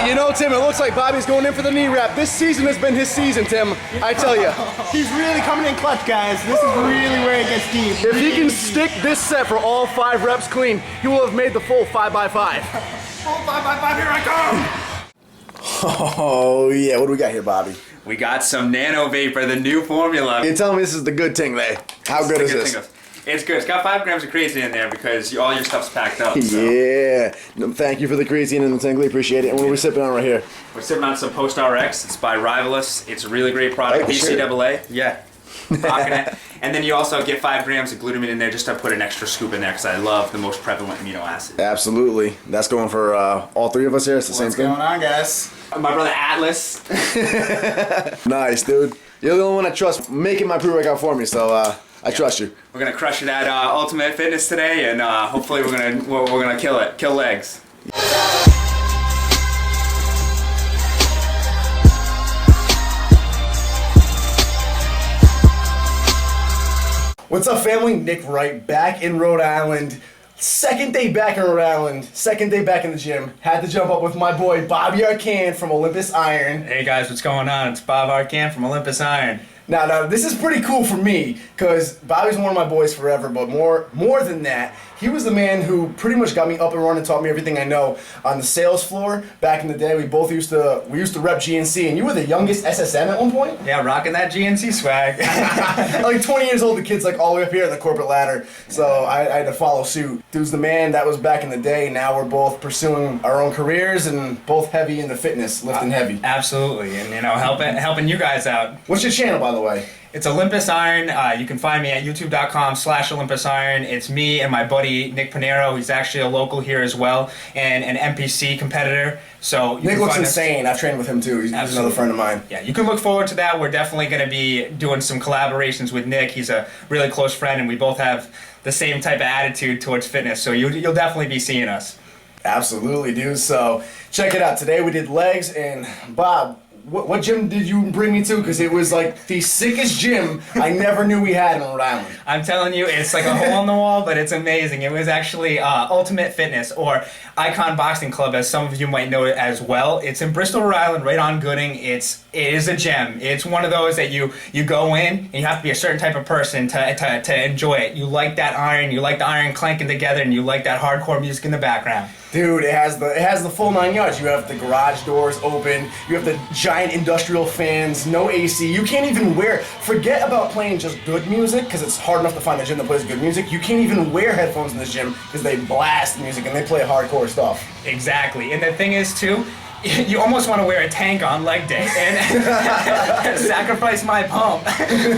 You know, Tim, it looks like Bobby's going in for the knee wrap. This season has been his season, Tim. I tell you. He's really coming in clutch, guys. This is really where it gets deep. If he can stick this set for all 5 reps clean, he will have made the full 5x5. Full 5x5, here I come! Oh, yeah. What do we got here, Bobby? We got some Nano Vapor, the new formula. You're telling me this is the good thing, there. How good is this? It's good. It's got 5 grams of creatine in there because all your stuff's packed up. So. Yeah. No, thank you for the creatine and the tingly. Appreciate it. And what are we sipping on right here? We're sipping on some Post RX. It's by Rivalus. It's a really great product. BCAA. Yeah. Rocking it. And then you also get 5 grams of glutamine in there just to put an extra scoop in there because I love the most prevalent amino acid. Absolutely. That's going for all 3 of us here. It's the same thing. What's going on, guys? My brother Atlas. Nice, dude. You're the only one I trust making my pre-workout for me, so I trust you. We're gonna crush it at Ultimate Fitness today, and hopefully we're gonna kill it. Kill legs. What's up, family? Nick Wright back in Rhode Island. Second day back in Rhode Island. Second day back in the gym. Had to jump up with my boy Bobby Arcan from Olympus Iron. Hey guys, what's going on? It's Bob Arcan from Olympus Iron. Now, this is pretty cool for me, because Bobby's one of my boys forever, but more than that, he was the man who pretty much got me up and running, taught me everything I know on the sales floor. Back in the day, we used to rep GNC, and you were the youngest SSM at one point? Yeah, rocking that GNC swag. Like 20 years old, the kid's like all the way up here in the corporate ladder, so I had to follow suit. Dude's the man. That was back in the day. Now we're both pursuing our own careers and both heavy into fitness, lifting heavy. Absolutely, and helping you guys out. What's your channel, by the way? It's Olympus Iron. You can find me at youtube.com/Olympus Iron. It's me and my buddy Nick Pinero. He's actually a local here as well, and an NPC competitor. So Nick looks insane. I've trained with him too. He's another friend of mine. Yeah, you can look forward to that. We're definitely going to be doing some collaborations with Nick. He's a really close friend, and we both have the same type of attitude towards fitness. So you'll definitely be seeing us. Absolutely, dude. So check it out. Today we did legs, and Bob, what gym did you bring me to? Because it was like the sickest gym I never knew we had in Rhode Island. I'm telling you, it's like a hole in the wall, but it's amazing. It was actually Ultimate Fitness, or Icon Boxing Club, as some of you might know it as well. It's in Bristol, Rhode Island, right on Gooding. It is a gem. It's one of those that you go in, and you have to be a certain type of person to enjoy it. You like that iron, you like the iron clanking together, and you like that hardcore music in the background. Dude, it has the full 9 yards. You have the garage doors open. You have the giant industrial fans, no AC. You can't even forget about playing just good music, because it's hard enough to find a gym that plays good music. You can't even wear headphones in this gym because they blast music and they play hardcore stuff. Exactly. And the thing is, too, you almost want to wear a tank on leg day and sacrifice my pump.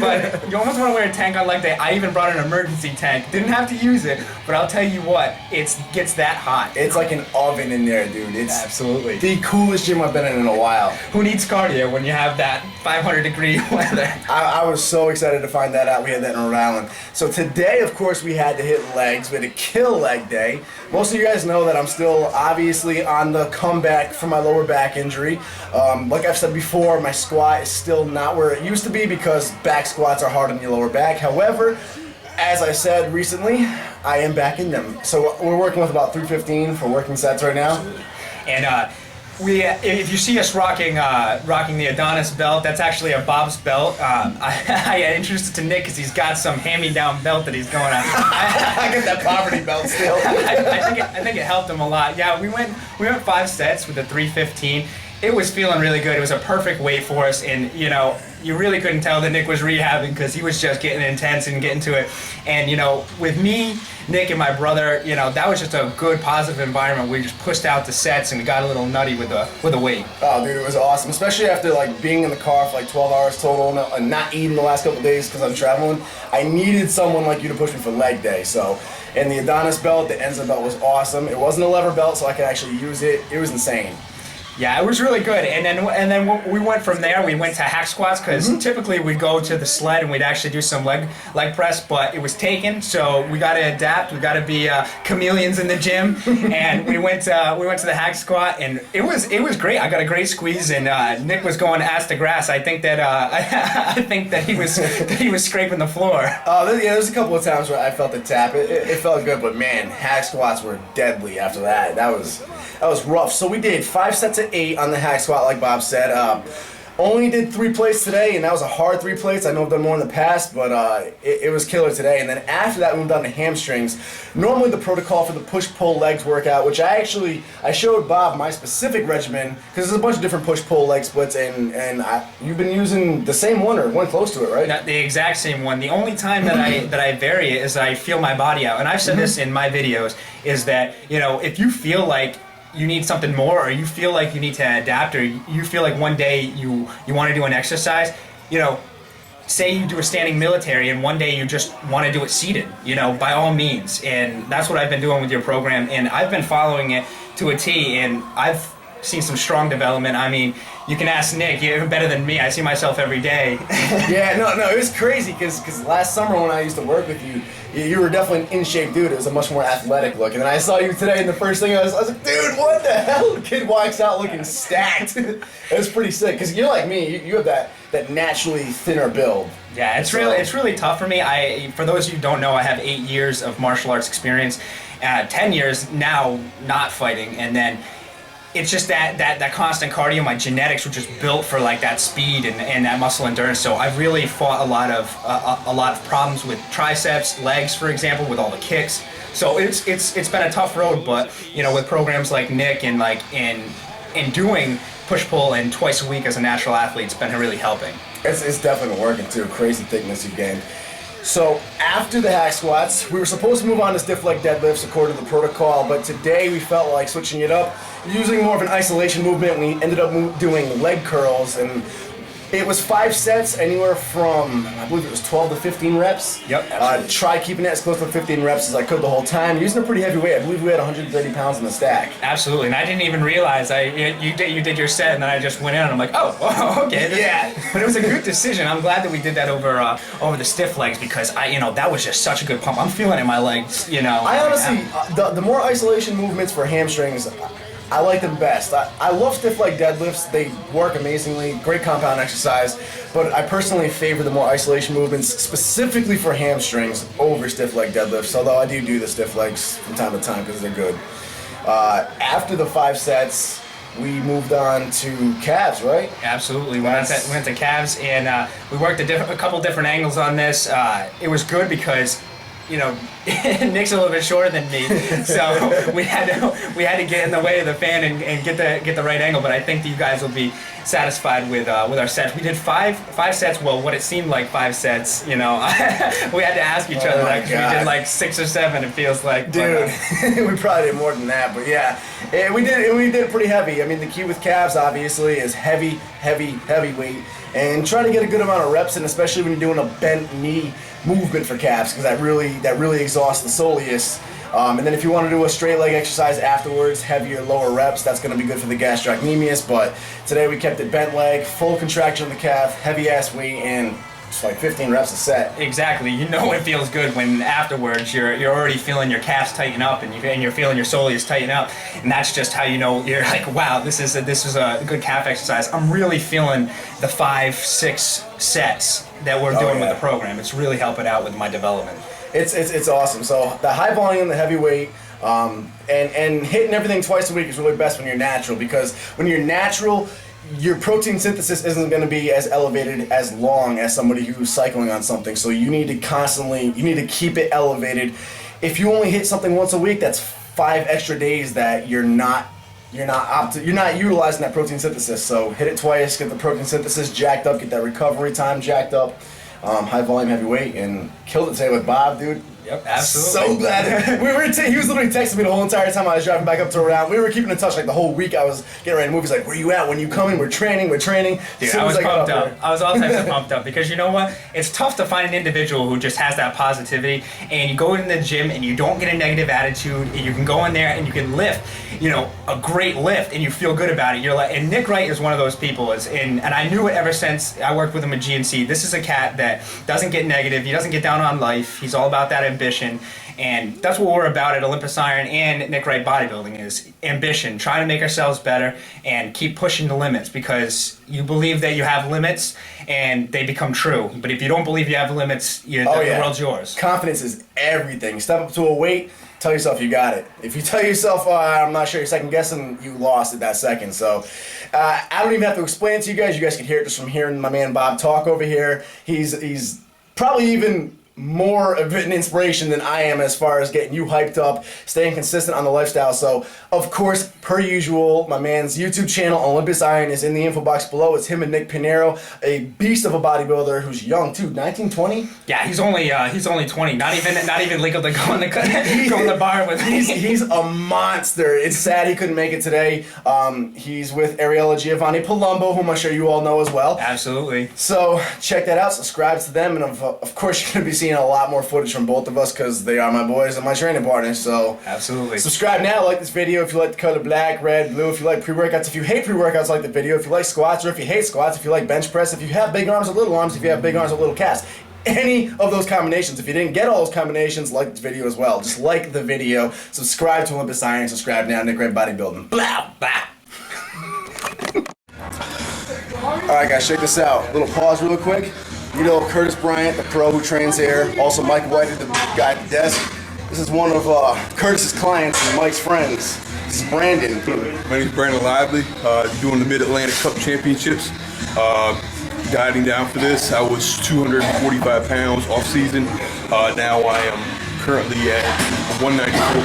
But you almost want to wear a tank on leg day. I even brought an emergency tank. Didn't have to use it, but I'll tell you what, it gets that hot. It's like an oven in there, dude. It's absolutely the coolest gym I've been in a while. Who needs cardio when you have that 500-degree weather? I was so excited to find that out. We had that in Rhode Island. So today, of course, we had to hit legs. We had to kill leg day. Most of you guys know that I'm still obviously on the comeback from my lower back injury. Like I've said before, my squat is still not where it used to be because back squats are hard on your lower back. However, as I said recently, I am back in them. So we're working with about 315 for working sets right now. And if you see us rocking the Adonis belt, that's actually a Bob's belt. I introduced it to Nick because he's got some hand-me-down belt that he's going on. I get that poverty belt still. I think it helped him a lot. Yeah, we went 5 sets with the 315. It was feeling really good. It was a perfect weight for us, and you really couldn't tell that Nick was rehabbing because he was just getting intense and getting to it. And with me, Nick, and my brother, that was just a good, positive environment. We just pushed out the sets and we got a little nutty with the weight. Oh, dude, it was awesome, especially after being in the car for 12 hours total and not eating the last couple of days because I'm traveling. I needed someone like you to push me for leg day. So, and the Adonis belt, the Enza belt was awesome. It wasn't a lever belt, so I could actually use it. It was insane. Yeah, it was really good, and then we went from there. We went to hack squats because typically we'd go to the sled and we'd actually do some leg press, but it was taken, so we got to adapt. We got to be chameleons in the gym, and we went to the hack squat, and it was great. I got a great squeeze, and Nick was going ass to grass. I think that he was scraping the floor. There's a couple of times where I felt the tap. It felt good, but man, hack squats were deadly after that. That was rough. So we did 5 sets of to 8 on the hack squat, like Bob said. Only did 3 plates today, and that was a hard 3 plates. I know I've done more in the past, but it was killer today. And then after that, we moved on to hamstrings. Normally the protocol for the push-pull legs workout, which I showed Bob my specific regimen, because there's a bunch of different push-pull leg splits, and you've been using the same one or one close to it, right? Not the exact same one. The only time that I vary it is I feel my body out. And I've said this in my videos, is that, if you feel like you need something more, or you feel like you need to adapt, or you feel like one day you want to do an exercise, say you do a standing military and one day you just want to do it seated, by all means. And that's what I've been doing with your program, and I've been following it to a T, and I've seen some strong development. I mean, you can ask Nick, you're better than me. I see myself every day. Yeah, no, it was crazy, because last summer when I used to work with you, you were definitely an in-shape dude. It was a much more athletic look. And then I saw you today, and the first thing I was like, dude, what the hell? The kid walks out looking stacked. It was pretty sick, because you're like me. You have that naturally thinner build. Yeah, it's really tough for me. For those of you who don't know, I have 8 years of martial arts experience, 10 years now not fighting, and then it's just that constant cardio. My genetics were just built for like that speed and that muscle endurance. So I've really fought a lot of problems with triceps, legs, for example, with all the kicks. So it's been a tough road, but with programs like Nick and in doing push pull and twice a week as a natural athlete, it's been really helping. It's definitely working too. Crazy thickness you've gained. So after the hack squats, we were supposed to move on to stiff leg deadlifts according to the protocol, but today we felt like switching it up, using more of an isolation movement. We ended up doing leg curls, and it was 5 sets, anywhere from, I believe it was 12 to 15 reps. Yep, absolutely. Try keeping it as close to 15 reps as I could the whole time, using a pretty heavy weight. I believe we had 130 pounds in the stack. Absolutely, and I didn't even realize you did your set, and then I just went in, and I'm like, oh, okay. Yeah. But it was a good decision. I'm glad that we did that over the stiff legs, because that was just such a good pump. I'm feeling it in my legs. I honestly, the more isolation movements for hamstrings, I like them best. I love stiff leg deadlifts. They work amazingly. Great compound exercise. But I personally favor the more isolation movements, specifically for hamstrings, over stiff leg deadlifts. Although I do the stiff legs from time to time because they're good. After the 5 sets, we moved on to calves, right? Absolutely. We went to calves, and we worked a couple different angles on this. It was good because Nick's a little bit shorter than me, so we had to get in the way of the fan and get the right angle. But I think that you guys will be satisfied with our sets. We did five sets. Well, what it seemed like 5 sets. We had to ask each other. Like, we did like 6 or 7. It feels like, dude. We probably did more than that, but yeah, we did it pretty heavy. I mean, the key with calves obviously is heavy weight, and try to get a good amount of reps in, especially when you're doing a bent knee movement for calves, because that really exhausts the soleus. And then if you want to do a straight leg exercise afterwards, heavier, lower reps, that's going to be good for the gastrocnemius. But today we kept it bent leg, full contraction of the calf, heavy ass weight, and it's like 15 reps a set. Exactly. It feels good when afterwards you're already feeling your calves tighten up, and you're feeling your soleus tighten up, and that's just how you're like, wow, this is a good calf exercise. I'm really feeling the 5-6 sets that we're doing with the program. It's really helping out with my development. It's awesome. So the high volume, the heavy weight, and hitting everything twice a week is really best when you're natural, because when you're natural, your protein synthesis isn't going to be as elevated as long as somebody who's cycling on something. So you need to keep it elevated. If you only hit something once a week, that's 5 extra days that you're not utilizing that protein synthesis. So hit it twice, get the protein synthesis jacked up, get that recovery time jacked up. High volume, heavy weight, and killed it today with Bob, dude. Yep, absolutely. So glad. He was literally texting me the whole entire time I was driving back up to Rhode Island. We were keeping in touch like the whole week. I was getting ready to move. He's like, "Where you at? When you coming? We're training." Dude, I was pumped up. I was all types of pumped up, because you know what? It's tough to find an individual who just has that positivity, and you go in the gym and you don't get a negative attitude, and you can go in there and you can lift, a great lift, and you feel good about it. You're like, and Nick Wright is one of those people. And I knew it ever since I worked with him at GNC. This is a cat that doesn't get negative. He doesn't get down on life. He's all about that ambition. And that's what we're about at Olympus Iron and Nick Wright Bodybuilding is ambition, trying to make ourselves better and keep pushing the limits, because you believe that you have limits and they become true. But if you don't believe you have limits, the world's yours. Confidence is everything. Step up to a weight, tell yourself you got it. If you tell yourself, I'm not sure, you're second guessing, you lost at that second. So I don't even have to explain it to you guys. You guys can hear it just from hearing my man Bob talk over here. He's probably even more of an inspiration than I am as far as getting you hyped up, staying consistent on the lifestyle. So, of course, per usual, my man's YouTube channel, Olympus Iron, is in the info box below. It's him and Nick Pinero, a beast of a bodybuilder who's young too, 19, 20? Yeah, he's only 20. Not even legal to go in the bar with me. He's a monster. It's sad he couldn't make it today. He's with Ariella Giovanni Palumbo, whom I'm sure you all know as well. Absolutely. So check that out. Subscribe to them, and of course you're going to be seeing a lot more footage from both of us because they are my boys and my training partners. So absolutely. Subscribe now. Like this video if you like the color black, red, blue. If you like pre-workouts. If you hate pre-workouts, like the video. If you like squats, or if you hate squats. If you like bench press. If you have big arms or little arms. If you have big arms or little calves. Any of those combinations. If you didn't get all those combinations, like this video as well. Just like the video. Subscribe to Olympus Iron. Subscribe now. Nick Wright Bodybuilding. Blah, blah. Alright guys, check this out. Little pause real quick. You know Curtis Bryant, the pro who trains here. Also Mike White, the guy at the desk. This is one of Curtis's clients and Mike's friends. This is Brandon. My name is Brandon Lively. Doing the Mid-Atlantic Cup Championships. Dieting down for this. I was 245 pounds off season. Now I am currently at 194.